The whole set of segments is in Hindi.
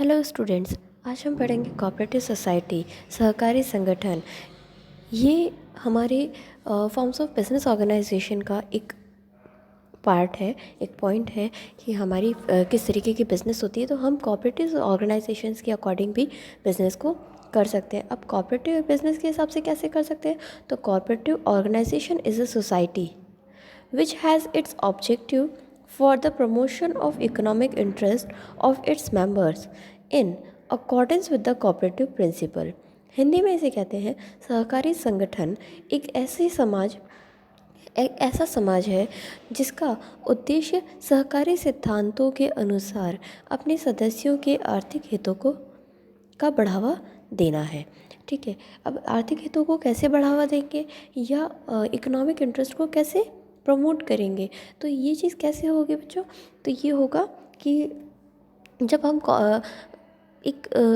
Hello students. आज हम पढ़ेंगे कोऑपरेटिव सोसाइटी, सहकारी संगठन। ये हमारे फॉर्म्स ऑफ बिजनेस ऑर्गेनाइजेशन का एक पार्ट है, एक पॉइंट है कि हमारी किस तरीके की बिज़नेस होती है। तो हम कोऑपरेटिव ऑर्गेनाइजेशंस के अकॉर्डिंग भी बिज़नेस को कर सकते हैं। अब कोऑपरेटिव बिज़नेस के हिसाब से कैसे कर सकते हैं? तो cooperative organisation is a society which has its objective for the promotion of economic interest of its members in accordance with the cooperative principle। Hindi में इसे कहते हैं सहकारी संगठन। एक ऐसा समाज है जिसका उद्देश्य सहकारी सिद्धांतों के अनुसार अपने सदस्यों के आर्थिक हितों का बढ़ावा देना है। ठीक है। अब आर्थिक हितों को कैसे बढ़ावा देंगे या इकोनॉमिक इंटरेस्ट को कैसे प्रमोट करेंगे, तो ये चीज़ कैसे होगी बच्चों? तो ये होगा कि जब हम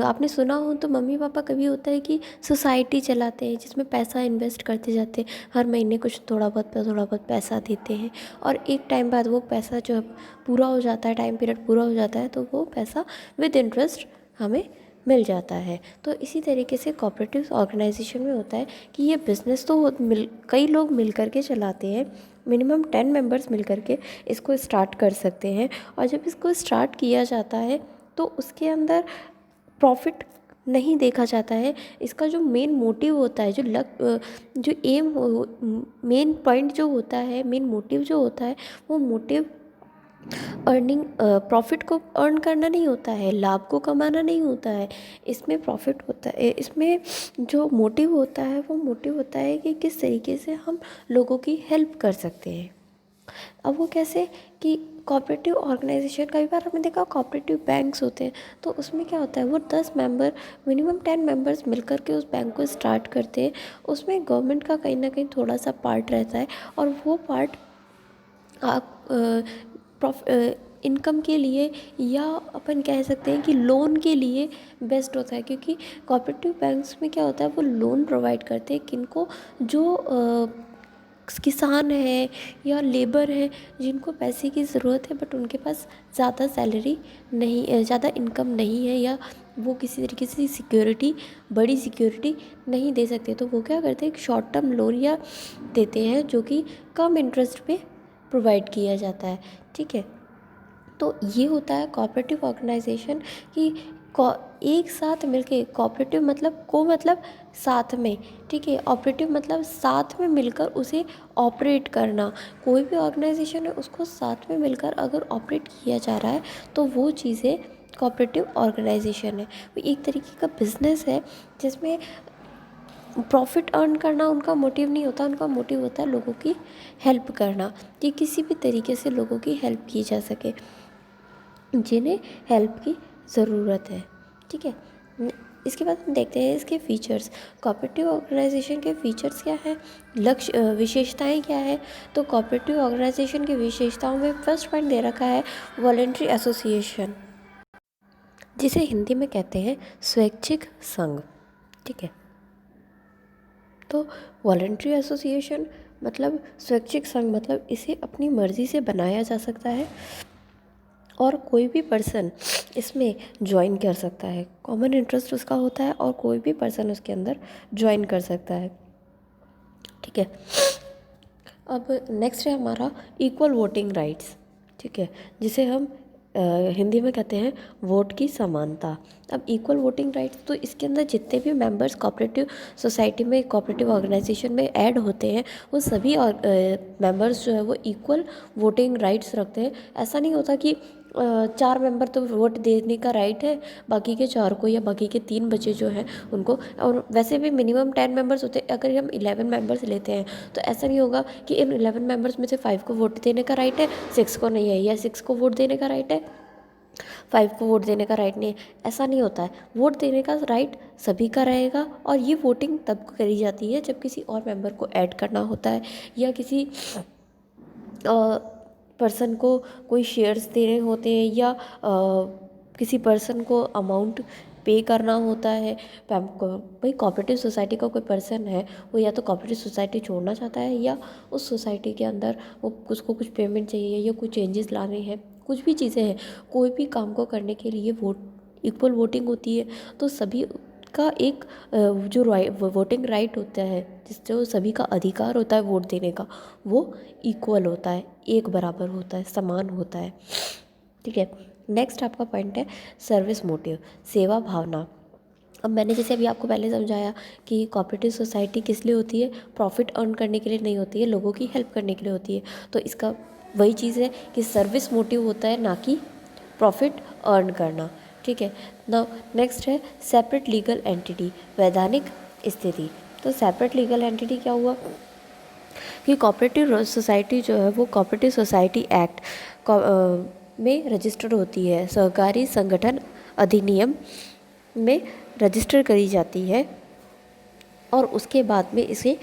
आपने सुना हो तो मम्मी पापा कभी होता है कि सोसाइटी चलाते हैं जिसमें पैसा इन्वेस्ट करते जाते हैं, हर महीने कुछ थोड़ा बहुत पैसा देते हैं और एक टाइम बाद वो पैसा जो पूरा हो जाता है, टाइम पीरियड पूरा हो जाता है, तो वो पैसा विद इंटरेस्ट हमें मिल जाता है। तो इसी तरीके से कोऑपरेटिव ऑर्गेनाइजेशन में होता है कि ये बिज़नेस तो कई लोग मिल कर के चलाते हैं। मिनिमम 10 मेंबर्स मिल कर के इसको स्टार्ट कर सकते हैं और जब इसको स्टार्ट किया जाता है तो उसके अंदर प्रॉफिट नहीं देखा जाता है। इसका जो मेन मोटिव होता है, जो एम मेन पॉइंट जो होता है, मेन मोटिव जो होता है, वो मोटिव प्रॉफिट को अर्न करना नहीं होता है, लाभ को कमाना नहीं होता है। इसमें प्रॉफिट होता है, इसमें जो मोटिव होता है वो मोटिव होता है कि किस तरीके से हम लोगों की हेल्प कर सकते हैं। अब वो कैसे कि कोऑपरेटिव ऑर्गेनाइजेशन, कई बार हमने देखा कोऑपरेटिव बैंक्स होते हैं, तो उसमें क्या होता है, वो 10 मेंबर, मिनिमम 10 मेंबर्स मिलकर के उस बैंक को स्टार्ट करते हैं। उसमें गवर्नमेंट का कहीं ना कहीं थोड़ा सा पार्ट रहता है और वो पार्ट आप इनकम के लिए या अपन कह सकते हैं कि लोन के लिए बेस्ट होता है, क्योंकि कोऑपरेटिव बैंक्स में क्या होता है, वो लोन प्रोवाइड करते हैं किनको, जो किसान है या लेबर है जिनको पैसे की ज़रूरत है बट उनके पास ज़्यादा सैलरी नहीं, ज़्यादा इनकम नहीं है, या वो किसी तरीके से बड़ी सिक्योरिटी नहीं दे सकते, तो वो क्या करते हैं, एक शॉर्ट टर्म लोन या देते हैं जो कि कम इंटरेस्ट पे प्रोवाइड किया जाता है। ठीक है। तो ये होता है कोऑपरेटिव ऑर्गेनाइजेशन कि एक साथ मिलके, कोऑपरेटिव मतलब साथ में, ठीक है, ऑपरेटिव मतलब साथ में मिलकर उसे ऑपरेट करना। कोई भी ऑर्गेनाइजेशन है उसको साथ में मिलकर अगर ऑपरेट किया जा रहा है तो वो चीज़ें कोऑपरेटिव ऑर्गेनाइजेशन है। वो एक तरीके का बिजनेस है जिसमें प्रॉफिट अर्न करना उनका मोटिव नहीं होता, उनका मोटिव होता है लोगों की हेल्प करना, कि किसी भी तरीके से लोगों की हेल्प की जा सके जिन्हें हेल्प की ज़रूरत है। ठीक है। इसके बाद हम देखते हैं इसके फीचर्स। कोऑपरेटिव ऑर्गेनाइजेशन के फीचर्स क्या है, विशेषताएं क्या है? तो कोऑपरेटिव ऑर्गेनाइजेशन की विशेषताओं में फर्स्ट पॉइंट दे रखा है वॉलंटरी एसोसिएशन, जिसे हिंदी में कहते हैं स्वैच्छिक संघ। ठीक है। तो वॉलंटरी एसोसिएशन मतलब स्वैच्छिक संघ, मतलब इसे अपनी मर्ज़ी से बनाया जा सकता है और कोई भी पर्सन इसमें ज्वाइन कर सकता है। कॉमन इंटरेस्ट उसका होता है और कोई भी पर्सन उसके अंदर ज्वाइन कर सकता है। ठीक है। अब नेक्स्ट है हमारा इक्वल वोटिंग राइट्स। ठीक है, जिसे हम हिंदी में कहते हैं वोट की समानता। अब इक्वल वोटिंग राइट्स, तो इसके अंदर जितने भी मेंबर्स कोऑपरेटिव सोसाइटी में, कोऑपरेटिव ऑर्गेनाइजेशन में ऐड होते हैं, वो सभी मेंबर्स जो है वो इक्वल वोटिंग राइट्स रखते हैं। ऐसा नहीं होता कि 4 मेंबर तो वोट देने का राइट है, बाकी के 4 को या बाकी के 3 बचे जो हैं उनको, और वैसे भी मिनिमम 10 मेंबर्स होते हैं। अगर हम 11 मेंबर्स लेते हैं तो ऐसा नहीं होगा कि इन 11 मेंबर्स में से 5 को वोट देने का राइट है, 6 को नहीं है, या 6 को वोट देने का राइट है, 5 को वोट देने का राइट नहीं है। ऐसा नहीं होता है। वोट देने का राइट सभी का रहेगा और ये वोटिंग तब करी जाती है जब किसी और मेंबर को ऐड करना होता है, या किसी पर्सन को कोई शेयर्स देने होते हैं, या किसी पर्सन को अमाउंट पे करना होता है। भाई कोऑपरेटिव सोसाइटी का कोई पर्सन है, वो या तो कोऑपरेटिव सोसाइटी छोड़ना चाहता है या उस सोसाइटी के अंदर वो उसको कुछ पेमेंट चाहिए या कुछ चेंजेस लाने हैं, कुछ भी चीज़ें हैं, कोई भी काम को करने के लिए वोट इक्वल वोटिंग होती है, तो सभी का एक जो वोटिंग राइट होता है, जो सभी का अधिकार होता है वोट देने का, वो इक्वल होता है, एक बराबर होता है, समान होता है। ठीक है, नेक्स्ट आपका पॉइंट है सर्विस मोटिव, सेवा भावना। अब मैंने जैसे अभी आपको पहले समझाया कि कोऑपरेटिव सोसाइटी किस लिए होती है, प्रॉफिट अर्न करने के लिए नहीं होती है, लोगों की हेल्प करने के लिए होती है। तो इसका वही चीज़ है कि सर्विस मोटिव होता है, ना कि प्रॉफिट अर्न करना। ठीक है ना। नेक्स्ट है सेपरेट लीगल एंटिटी, वैधानिक स्थिति। तो सेपरेट लीगल एंटिटी क्या हुआ कि कोऑपरेटिव सोसाइटी जो है वो कोऑपरेटिव सोसाइटी एक्ट में रजिस्टर्ड होती है, सहकारी संगठन अधिनियम में रजिस्टर करी जाती है, और उसके बाद में इसे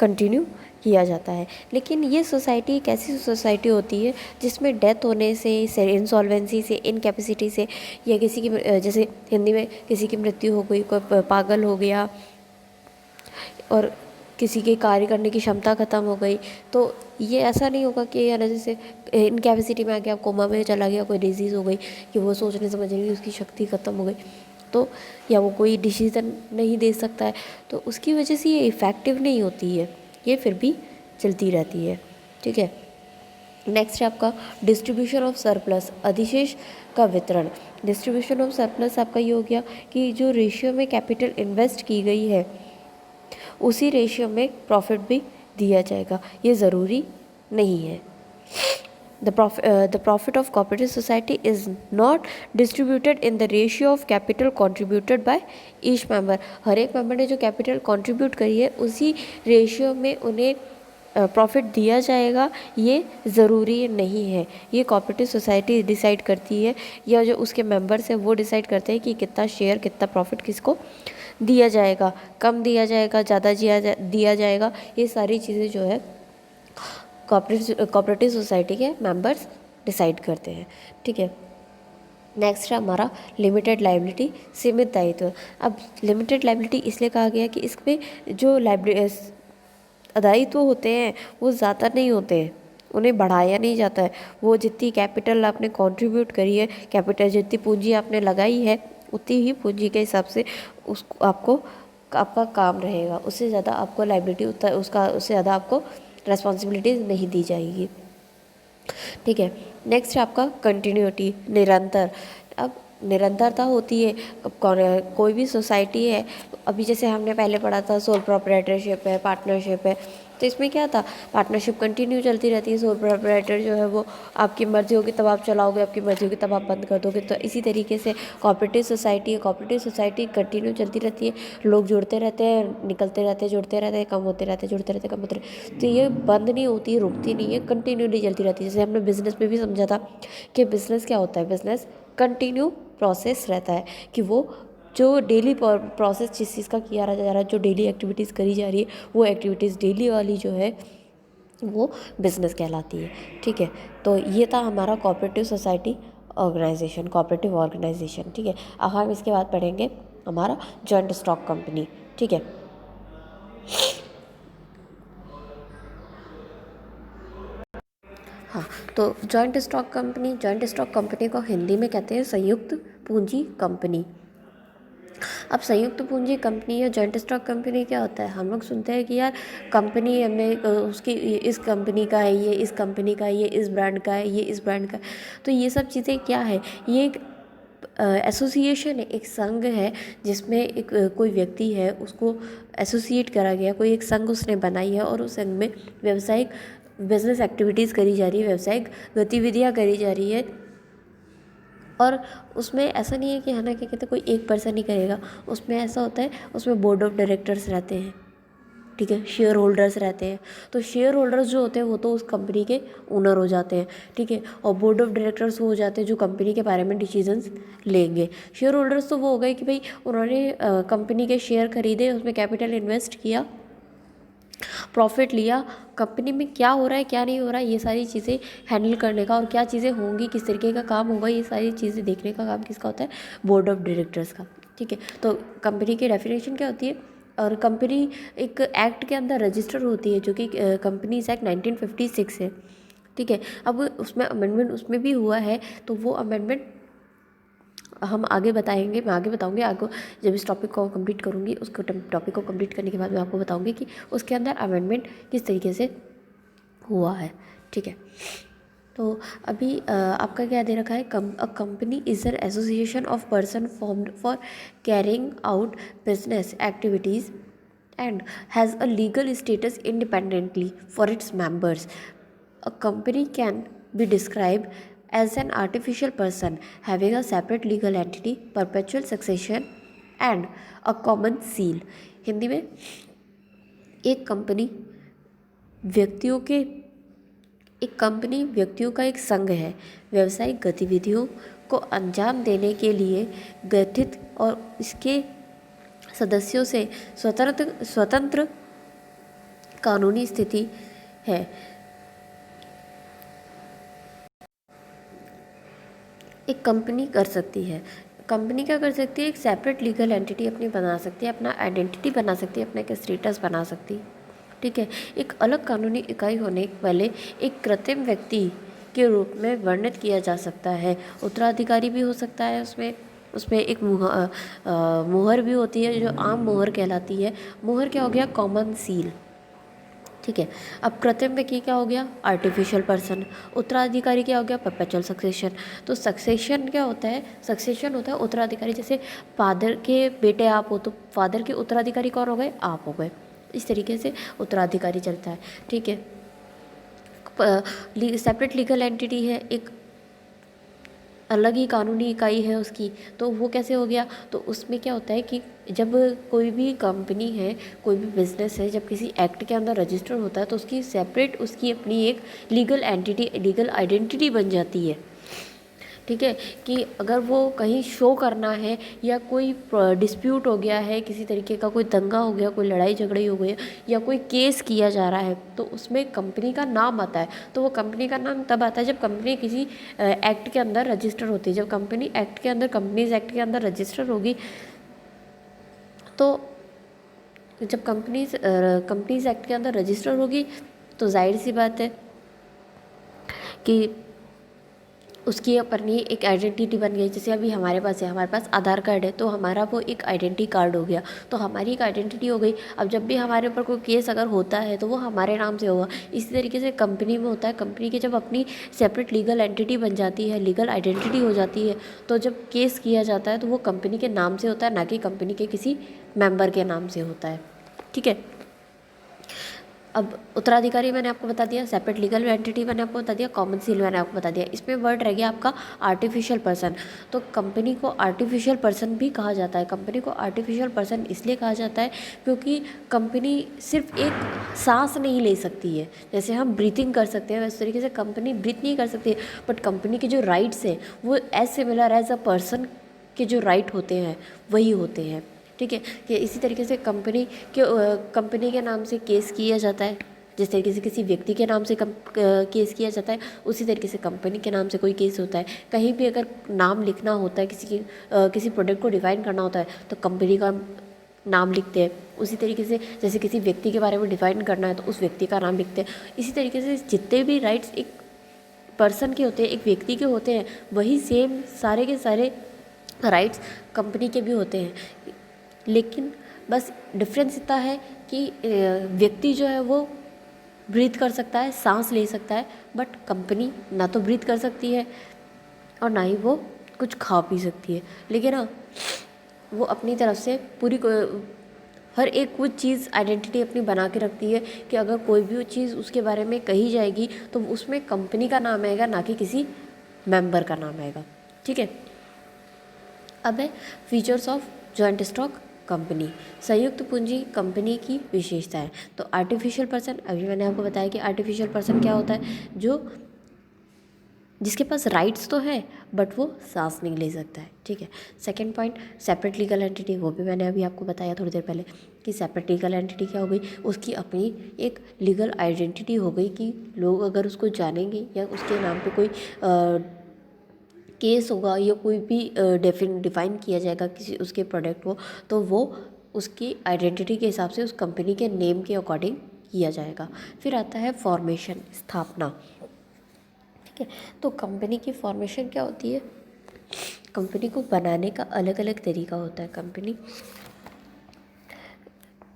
कंटिन्यू किया जाता है। लेकिन ये सोसाइटी एक ऐसी सोसाइटी होती है जिसमें डेथ होने से, इंसॉल्वेंसी से, इनकैपेसिटी से, या किसी की जैसे हिंदी में किसी की मृत्यु हो गई, कोई पागल हो गया और किसी के कार्य करने की क्षमता ख़त्म हो गई, तो ये ऐसा नहीं होगा कि है ना जैसे इनकैपेसिटी में आ गया, कोमा में चला गया, कोई डिजीज़ हो गई कि वो सोचने समझने की उसकी शक्ति ख़त्म हो गई, तो या वो कोई डिसीज़न नहीं दे सकता है, तो उसकी वजह से ये इफ़ेक्टिव नहीं होती है, ये फिर भी चलती रहती है। ठीक है। नेक्स्ट है आपका डिस्ट्रीब्यूशन ऑफ सरप्लस, अधिशेष का वितरण। डिस्ट्रीब्यूशन ऑफ सरप्लस आपका ये हो गया कि जो रेशियो में कैपिटल इन्वेस्ट की गई है उसी रेशियो में प्रॉफिट भी दिया जाएगा, ये ज़रूरी नहीं है। The profit of cooperative society is not distributed in the ratio of capital contributed by each member। हर एक मेंबर ने जो कैपिटल कंट्रीब्यूट करी है उसी रेशियो में उन्हें प्रॉफिट दिया जाएगा, ये ज़रूरी नहीं है। ये कोऑपरेटिव सोसाइटी डिसाइड करती है, या जो उसके मेंबर्स हैं वो डिसाइड करते हैं कि कितना शेयर, कितना प्रॉफिट किसको दिया जाएगा, कम दिया जाएगा, ज़्यादा दिया जाएगा, ये सारी चीज़ें जो है कोऑपरेटिव सोसाइटी के मेंबर्स डिसाइड करते हैं। ठीक है। नेक्स्ट है हमारा लिमिटेड लायबिलिटी, सीमित दायित्व। अब लिमिटेड लायबिलिटी इसलिए कहा गया कि इसमें जो दायित्व होते हैं वो ज़्यादा नहीं होते हैं, उन्हें बढ़ाया नहीं जाता है। वो जितनी कैपिटल आपने कंट्रीब्यूट करी है, कैपिटल जितनी पूंजी आपने लगाई है, उतनी ही पूंजी के हिसाब से उसको आपका काम रहेगा, उससे ज़्यादा आपको लायबिलिटी उससे ज़्यादा आपको रेस्पॉन्सिबिलिटीज़ नहीं दी जाएगी। ठीक है। नेक्स्ट है आपका कंटिन्यूटी, निरंतर। अब निरंतरता होती है, कोई भी सोसाइटी है, अभी जैसे हमने पहले पढ़ा था सोल प्रोप्राइटरशिप है, पार्टनरशिप है, तो इसमें क्या था, पार्टनरशिप कंटिन्यू चलती रहती है। सोल प्रोप्राइटर जो है वो आपकी मर्जी होगी तब आप चलाओगे, आपकी मर्जी होगी तब आप बंद कर दोगे। तो इसी तरीके से कोऑपरेटिव सोसाइटी है, कोऑपरेटिव सोसाइटी कंटिन्यू चलती रहती है, लोग जुड़ते रहते हैं, निकलते रहते हैं, जुड़ते रहते हैं, कम होते रहते हैं, जुड़ते रहते हैं, कम होते रहते हैं। तो ये बंद नहीं होती, रुकती नहीं है, कंटिन्यूली चलती रहती है। जैसे हमने बिज़नेस में भी समझा था कि बिज़नेस क्या होता है, बिज़नेस कंटिन्यू प्रोसेस रहता है, कि वो जो डेली प्रोसेस जिस चीज़ का किया जा रहा है, जो डेली एक्टिविटीज़ करी जा रही है, वो एक्टिविटीज़ डेली वाली जो है वो बिज़नेस कहलाती है। ठीक है। तो ये था हमारा cooperative society organisation, cooperative organisation. ठीक है। अब हम इसके बाद पढ़ेंगे हमारा जॉइंट स्टॉक कंपनी। ठीक है। हाँ, तो जॉइंट स्टॉक कंपनी को हिंदी में कहते हैं संयुक्त पूंजी कंपनी। अब संयुक्त पूंजी कंपनी या जॉइंट स्टॉक कंपनी क्या होता है, हम लोग सुनते हैं कि यार कंपनी हमें उसकी इस कंपनी का है, ये इस कंपनी का है, ये इस ब्रांड का है, ये इस ब्रांड का है। तो ये सब चीज़ें क्या है, ये एक एसोसिएशन है, एक संघ है, जिसमें एक कोई व्यक्ति है उसको एसोसिएट करा गया, कोई एक संघ उसने बनाई है, और उस संघ में व्यावसायिक बिजनेस एक्टिविटीज़ करी जा रही है, व्यावसायिक गतिविधियाँ करी जा रही है। और उसमें ऐसा नहीं है कि है ना क्या कहते हैं कोई एक पर्सन ही करेगा, उसमें ऐसा होता है, उसमें बोर्ड ऑफ डायरेक्टर्स रहते हैं। ठीक है। शेयर होल्डर्स रहते हैं, तो शेयर होल्डर्स जो होते हैं वो तो उस कंपनी के ओनर हो जाते हैं। ठीक है। और बोर्ड ऑफ डायरेक्टर्स वो हो जाते हैं जो कंपनी के बारे में डिसीजंस लेंगे। शेयर होल्डर्स तो वो हो गए कि भाई उन्होंने कंपनी के शेयर खरीदे, उसमें कैपिटल इन्वेस्ट किया, प्रॉफिट लिया, कंपनी में क्या हो रहा है क्या नहीं हो रहा है ये सारी चीज़ें हैंडल करने का, और क्या चीज़ें होंगी, किस तरीके का काम होगा, ये सारी चीज़ें देखने का काम किसका होता है, बोर्ड ऑफ डायरेक्टर्स का। ठीक है। तो कंपनी की डेफिनेशन क्या होती है, और कंपनी एक एक्ट के अंदर रजिस्टर होती है जो कि कंपनीज एक्ट 1956 है। ठीक है। अब उसमें अमेंडमेंट उसमें भी हुआ है, तो वो अमेंडमेंट हम आगे बताएंगे, मैं आगे बताऊंगी आपको जब इस टॉपिक को कंप्लीट करूंगी। उसको टॉपिक को कंप्लीट करने के बाद मैं आपको बताऊंगी कि उसके अंदर अमेंडमेंट किस तरीके से हुआ है। ठीक है, तो अभी आपका क्या दे रखा है, a company is an association of person formed for carrying out business activities and has a legal status independently for its members. A company can be described as an artificial person having a separate legal entity, perpetual succession and a common seal. Hindi में एक कंपनी व्यक्तियों के एक कंपनी व्यक्तियों का एक संघ है, व्यावसायिक गतिविधियों को अंजाम देने के लिए गठित और इसके सदस्यों से स्वतंत्र कानूनी स्थिति है। एक कंपनी कर सकती है, कंपनी क्या कर सकती है, एक सेपरेट लीगल एंटिटी अपनी बना सकती है, अपना आइडेंटिटी बना सकती है, अपना एक स्टेटस बना सकती है। ठीक है, एक अलग कानूनी इकाई होने वाले एक कृत्रिम व्यक्ति के रूप में वर्णित किया जा सकता है। उत्तराधिकारी भी हो सकता है उसमें उसमें एक मोहर भी होती है जो आम मोहर कहलाती है। मोहर क्या हो गया, कॉमन सील। ठीक है, अब कृत्रिम व्यक्ति क्या हो गया, आर्टिफिशियल पर्सन। उत्तराधिकारी क्या हो गया, परपेचुअल सक्सेशन। तो सक्सेशन क्या होता है, सक्सेशन होता है उत्तराधिकारी, जैसे फादर के बेटे आप हो तो फादर के उत्तराधिकारी कौन हो गए, आप हो गए। इस तरीके से उत्तराधिकारी चलता है। ठीक है, सेपरेट लीगल एंटिटी है, एक अलग ही कानूनी इकाई है उसकी, तो वो कैसे हो गया, तो उसमें क्या होता है कि जब कोई भी कंपनी है, कोई भी बिजनेस है, जब किसी एक्ट के अंदर रजिस्टर होता है तो उसकी सेपरेट, उसकी अपनी एक लीगल एंटिटी, लीगल आइडेंटिटी बन जाती है। ठीक है, कि अगर वो कहीं शो करना है या कोई डिस्प्यूट हो गया है, किसी तरीके का कोई दंगा हो गया, कोई लड़ाई झगड़े हो गए या कोई केस किया जा रहा है, तो उसमें कंपनी का नाम आता है। तो वो कंपनी का नाम तब आता है जब कंपनी किसी एक्ट के अंदर रजिस्टर होती है। जब कंपनी एक्ट के अंदर, कंपनीज एक्ट के अंदर रजिस्टर होगी, तो जब कंपनीज एक्ट के अंदर रजिस्टर होगी तो जाहिर सी बात है कि उसकी अपनी एक आइडेंटिटी बन गई। जैसे अभी हमारे पास है, हमारे पास आधार कार्ड है तो हमारा वो एक आइडेंटिटी कार्ड हो गया, तो हमारी एक आइडेंटिटी हो गई। अब जब भी हमारे ऊपर कोई केस अगर होता है तो वो हमारे नाम से होगा। इसी तरीके से कंपनी में होता है, कंपनी की जब अपनी सेपरेट लीगल एंटिटी बन जाती है, लीगल आइडेंटिटी हो जाती है, तो जब केस किया जाता है तो वो कंपनी के नाम से होता है, ना कि कंपनी के किसी मेंबर के नाम से होता है। ठीक है, अब उत्तराधिकारी मैंने आपको बता दिया, सेपरेट लीगल एंटिटी मैंने आपको बता दिया, कॉमन सील मैंने आपको बता दिया। इसमें वर्ड रह गया आपका आर्टिफिशियल पर्सन। तो कंपनी को आर्टिफिशियल पर्सन भी कहा जाता है। कंपनी को आर्टिफिशियल पर्सन इसलिए कहा जाता है क्योंकि कंपनी सिर्फ एक सांस नहीं ले सकती है। जैसे हम ब्रीथिंग कर सकते हैं, उस तरीके से कंपनी ब्रीथ नहीं कर सकती, बट कंपनी के जो राइट्स हैं वो as similar as a person के जो राइट होते हैं वही होते हैं। ठीक है, कि इसी तरीके से कंपनी के नाम से केस किया जाता है। जिस तरीके से किसी व्यक्ति के नाम से केस किया जाता है, उसी तरीके से कंपनी के नाम से कोई केस होता है। कहीं भी अगर नाम लिखना होता है, किसी प्रोडक्ट को डिफाइन करना होता है तो कंपनी का नाम लिखते हैं। उसी तरीके से जैसे किसी व्यक्ति के बारे में डिफाइन करना है तो उस व्यक्ति का नाम लिखते हैं। इसी तरीके से जितने भी राइट्स एक पर्सन के होते हैं, एक व्यक्ति के होते हैं, वही सेम सारे के सारे राइट्स कंपनी के भी होते हैं। लेकिन बस डिफरेंस इतना है कि व्यक्ति जो है वो ब्रीथ कर सकता है, सांस ले सकता है, बट कंपनी ना तो ब्रीथ कर सकती है और ना ही वो कुछ खा पी सकती है। लेकिन हाँ, वो अपनी तरफ से हर एक कुछ चीज़ आइडेंटिटी अपनी बना के रखती है कि अगर कोई भी चीज़ उसके बारे में कही जाएगी तो उसमें कंपनी का नाम आएगा, ना कि किसी मेंबर का नाम आएगा। ठीक है, अब है features of joint stock company, संयुक्त पूंजी कंपनी की विशेषताएं। तो आर्टिफिशियल पर्सन, अभी मैंने आपको बताया कि आर्टिफिशियल पर्सन क्या होता है, जिसके पास राइट्स तो है बट वो सांस नहीं ले सकता है। ठीक है, second point, separate legal entity, वो भी मैंने अभी आपको बताया थोड़ी देर पहले कि सेपरेट लीगल एंटिटी क्या हो गई, उसकी अपनी एक लीगल आइडेंटिटी हो गई कि लोग अगर उसको जानेंगे या उसके नाम पे कोई केस होगा या कोई भी डिफाइन किया जाएगा किसी उसके प्रोडक्ट को, तो वो उसकी आइडेंटिटी के हिसाब से उस कंपनी के नेम के अकॉर्डिंग किया जाएगा। फिर आता है फॉर्मेशन, स्थापना। ठीक है, तो कंपनी की फॉर्मेशन क्या होती है, कंपनी को बनाने का अलग अलग तरीका होता है कंपनी,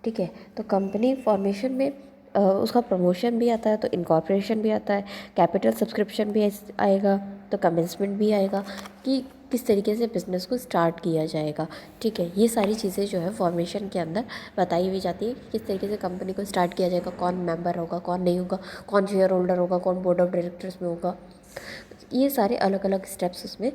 ठीक है। तो कंपनी फॉर्मेशन में उसका प्रमोशन भी आता है, तो इनकॉर्पोरेशन भी आता है, कैपिटल सब्सक्रिप्शन भी आएगा, तो कमेंसमेंट भी आएगा कि किस तरीके से बिज़नेस को स्टार्ट किया जाएगा, ठीक है। ये सारी चीज़ें जो है फॉर्मेशन के अंदर बताई हुई जाती है कि किस तरीके से कंपनी को स्टार्ट किया जाएगा, कौन मेंबर होगा, कौन नहीं होगा, कौन शेयर होल्डर होगा, कौन बोर्ड ऑफ डायरेक्टर्स में होगा। ये सारे अलग अलग स्टेप्स उसमें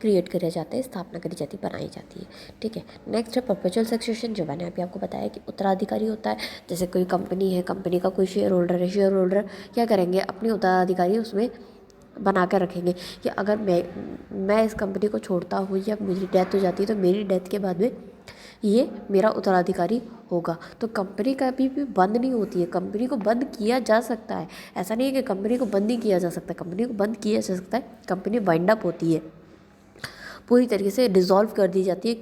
क्रिएट करे जाते हैं, स्थापना करी जाती है, बनाई जाती है, ठीक है। नेक्स्ट है परपेचुअल सक्सेशन, जो मैंने अभी आपको बताया कि उत्तराधिकारी होता है। जैसे कोई कंपनी है, कंपनी का कोई शेयर होल्डर है, शेयर होल्डर क्या करेंगे, अपने उत्तराधिकारी उसमें बना कर रखेंगे कि अगर मैं इस कंपनी को छोड़ता हूँ या मेरी डेथ हो जाती है तो मेरी डेथ के बाद में ये मेरा उत्तराधिकारी होगा। तो कंपनी कभी भी बंद नहीं होती है, कंपनी को बंद किया जा सकता है, ऐसा नहीं है कि कंपनी को बंद नहीं किया जा सकता, कंपनी को बंद किया जा सकता है, कंपनी वाइंड अप होती है, पूरी तरीके से डिज़ोल्व कर दी जाती है,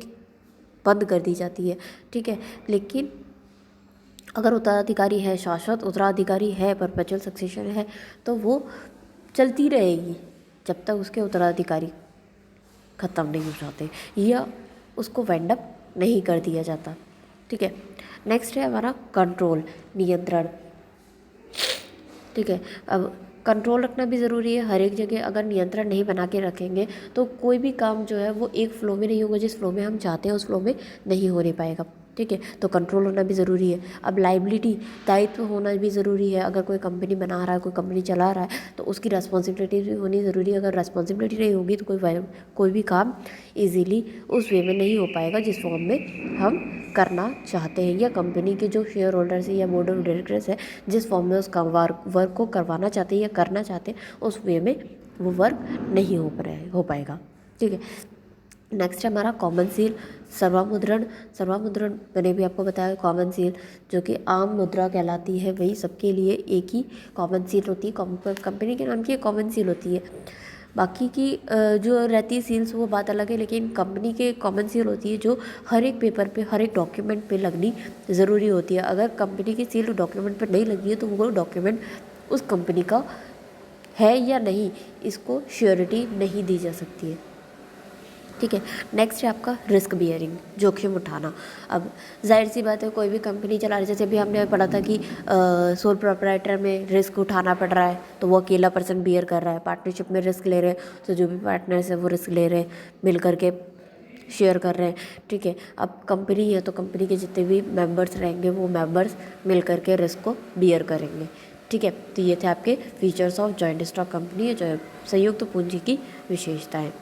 बंद कर दी जाती है, ठीक है। लेकिन अगर उत्तराधिकारी है, शाश्वत उत्तराधिकारी है, परपेचुअल सक्सेशन है, तो वो चलती रहेगी जब तक उसके उत्तराधिकारी ख़त्म नहीं हो जाते या उसको वाइंड अप नहीं कर दिया जाता, ठीक है। नेक्स्ट है हमारा कंट्रोल, नियंत्रण, ठीक है। अब कंट्रोल रखना भी ज़रूरी है हर एक जगह। अगर नियंत्रण नहीं बना के रखेंगे तो कोई भी काम जो है वो एक फ़्लो में नहीं होगा, जिस फ्लो में हम चाहते हैं उस फ्लो में नहीं हो नहीं पाएगा, ठीक है। तो कंट्रोल होना भी ज़रूरी है। अब लाइबिलिटी, दायित्व होना भी ज़रूरी है। अगर कोई कंपनी बना रहा है, कोई कंपनी चला रहा है, तो उसकी रेस्पॉन्सिबिलिटी भी होनी ज़रूरी है। अगर रेस्पॉन्सिबिलिटी नहीं होगी तो कोई भी काम ईजीली उस वे में नहीं हो पाएगा जिस फॉर्म में हम करना चाहते हैं, या कंपनी के जो शेयर होल्डर्स है या बोर्ड ऑफ डायरेक्टर्स है जिस फॉर्म में उस वर्क को करवाना चाहते हैं या करना चाहते हैं उस वे में वो वर्क नहीं हो पाएगा, ठीक है। नेक्स्ट है हमारा कॉमन सील, सर्वामुद्रण। सर्वामुद्रण मैंने भी आपको बताया, कॉमन सील जो कि आम मुद्रा कहलाती है, वही सबके लिए एक ही कॉमन सील होती है, कंपनी के नाम की कॉमन सील होती है। बाकी की जो रहती है सील्स वो बात अलग है, लेकिन कंपनी के कॉमन सील होती है जो हर एक पेपर पे, हर एक डॉक्यूमेंट पे लगनी ज़रूरी होती है। अगर कंपनी की सील डॉक्यूमेंट पर नहीं लगी है तो वो डॉक्यूमेंट उस कंपनी का है या नहीं, इसको श्योरिटी नहीं दी जा सकती है, ठीक है। नेक्स्ट है आपका रिस्क बियरिंग, जोखिम उठाना। अब जाहिर सी बात है कोई भी कंपनी चला रही, जैसे अभी हमने पढ़ा था कि सोल प्रोप्राइटर में रिस्क उठाना पड़ रहा है तो वो अकेला पर्सन बियर कर रहा है, पार्टनरशिप में रिस्क ले रहे हैं तो जो भी पार्टनर्स है वो रिस्क ले रहे हैं, मिल करके शेयर कर रहे हैं, ठीक है। अब कंपनी है तो कंपनी के जितने भी मेंबर्स रहेंगे वो मेंबर्स मिल करके रिस्क को बियर करेंगे, ठीक है। तो ये थे आपके features of joint stock company, जो संयुक्त पूंजी की विशेषताएँ।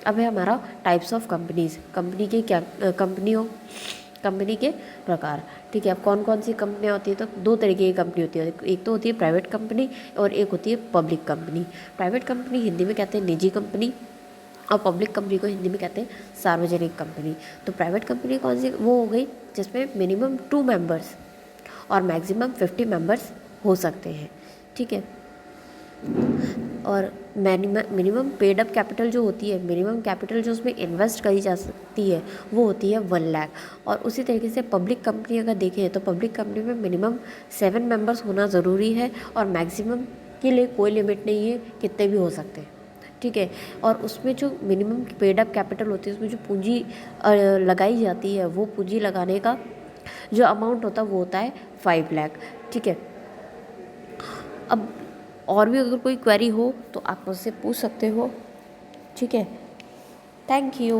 अब है हमारा टाइप्स ऑफ कंपनीज, कंपनी के क्या कंपनी के प्रकार, ठीक है। अब कौन कौन सी कंपनियाँ होती है, तो दो तरीके की कंपनी होती है, एक तो होती है प्राइवेट कंपनी और एक होती है public company. Private company Hindi में कहते हैं निजी कंपनी और पब्लिक कंपनी को हिंदी में कहते हैं सार्वजनिक कंपनी। तो प्राइवेट कंपनी कौन सी, वो हो गई जिसमें मिनिमम 2 मेंबर्स और मैक्सिमम 50 मेंबर्स हो सकते हैं, ठीक है। और मिनिमम पेड अप कैपिटल जो होती है, मिनिमम कैपिटल जो उसमें इन्वेस्ट करी जा सकती है वो होती है 1 लाख। और उसी तरीके से पब्लिक कंपनी अगर देखें तो पब्लिक कंपनी में मिनिमम 7 मेंबर्स होना ज़रूरी है और मैक्सिमम के लिए कोई लिमिट नहीं है, कितने भी हो सकते हैं, ठीक है। और उसमें जो मिनिमम पेड अप कैपिटल होती है उसमें जो पूंजी लगाई जाती है, वो पूंजी लगाने का जो अमाउंट होता है वो होता है 5 लाख, ठीक है। अब और भी अगर कोई क्वेरी हो तो आप मुझसे पूछ सकते हो, ठीक है। Thank you.